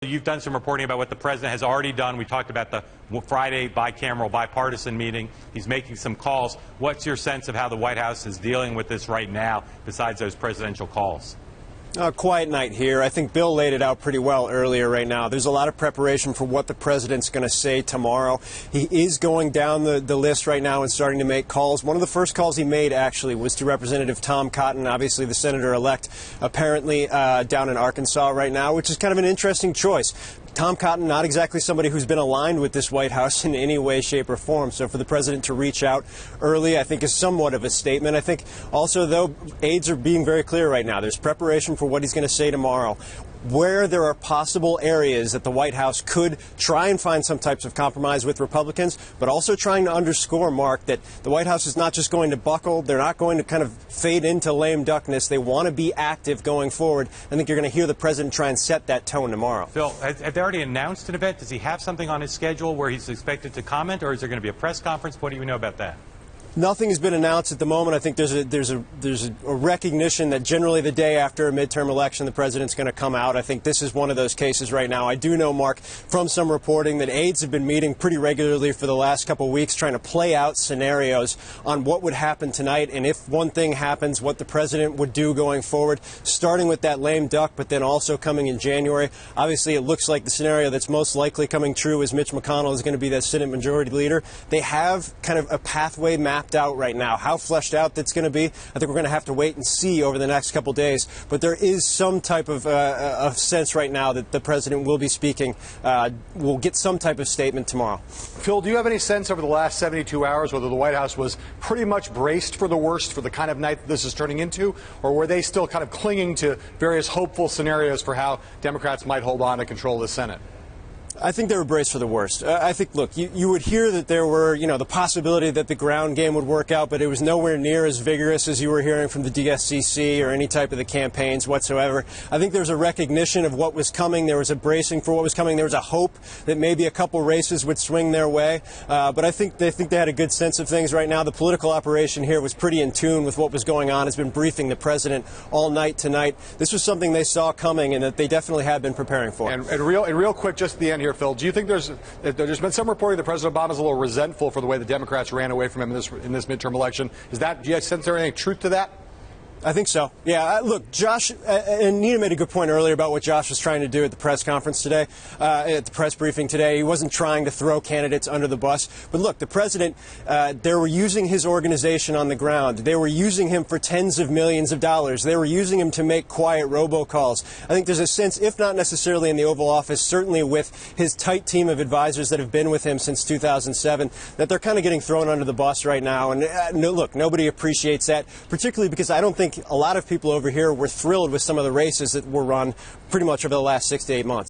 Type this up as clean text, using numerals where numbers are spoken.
You've done some reporting about what the president has already done. We talked about the Friday bicameral bipartisan meeting. He's making some calls. What's your sense of how the White House is dealing with this right now, besides those presidential calls? Quiet night here. I think Bill laid it out pretty well earlier right now. There's a lot of preparation for what the president's going to say tomorrow. He is going down the list right now and starting to make calls. One of the first calls he made, actually, was to Representative Tom Cotton, obviously the senator-elect, apparently down in Arkansas right now, which is kind of an interesting choice. Tom Cotton, not exactly somebody who's been aligned with this White House in any way, shape, or form. So for the president to reach out early, I think, is somewhat of a statement. I think also, though, aides are being very clear right now. There's preparation for what he's going to say tomorrow. Where there are possible areas that the White House could try and find some types of compromise with Republicans, but also trying to underscore, Mark, that the White House is not just going to buckle. They're not going to kind of fade into lame duckness. They want to be active going forward. I think you're going to hear the president try and set that tone tomorrow. Phil, have they already announced an event? Does he have something on his schedule where he's expected to comment, or is there going to be a press conference? What do you know about that? Nothing has been announced at the moment. I think there's a recognition that generally the day after a midterm election, the president's going to come out. I think this is one of those cases right now. I do know, Mark, from some reporting that aides have been meeting pretty regularly for the last couple of weeks, trying to play out scenarios on what would happen tonight, and if one thing happens, what the president would do going forward, starting with that lame duck, but then also coming in January. Obviously, it looks like the scenario that's most likely coming true is Mitch McConnell is going to be the Senate Majority Leader. They have kind of a pathway mapped out right now. How fleshed out that's going to be, I think we're going to have to wait and see over the next couple days. But there is some type of sense right now that the president will be speaking. We'll get some type of statement tomorrow. Phil, do you have any sense over the last 72 hours whether the White House was pretty much braced for the worst for the kind of night this is turning into, or were they still kind of clinging to various hopeful scenarios for how Democrats might hold on to control the Senate? I think they were braced for the worst. I think, look, you would hear that there were, the possibility that the ground game would work out, but it was nowhere near as vigorous as you were hearing from the DSCC or any type of the campaigns whatsoever. I think there was a recognition of what was coming. There was a bracing for what was coming. There was a hope that maybe a couple races would swing their way. But I think they had a good sense of things right now. The political operation here was pretty in tune with what was going on. Has been briefing the president all night tonight. This was something they saw coming and that they definitely had been preparing for. And real quick, just at the end here, Phil, do you think there's been some reporting that President Obama is a little resentful for the way the Democrats ran away from him in this midterm election? Do you sense there any truth to that? I think so. Yeah, look, Josh, and Nina made a good point earlier about what Josh was trying to do at the press conference today, at the press briefing today. He wasn't trying to throw candidates under the bus. But look, the president, they were using his organization on the ground. They were using him for tens of millions of dollars. They were using him to make quiet robocalls. I think there's a sense, if not necessarily in the Oval Office, certainly with his tight team of advisors that have been with him since 2007, that they're kind of getting thrown under the bus right now. And look, nobody appreciates that, particularly because I don't think a lot of people over here were thrilled with some of the races that were run pretty much over the last 6 to 8 months.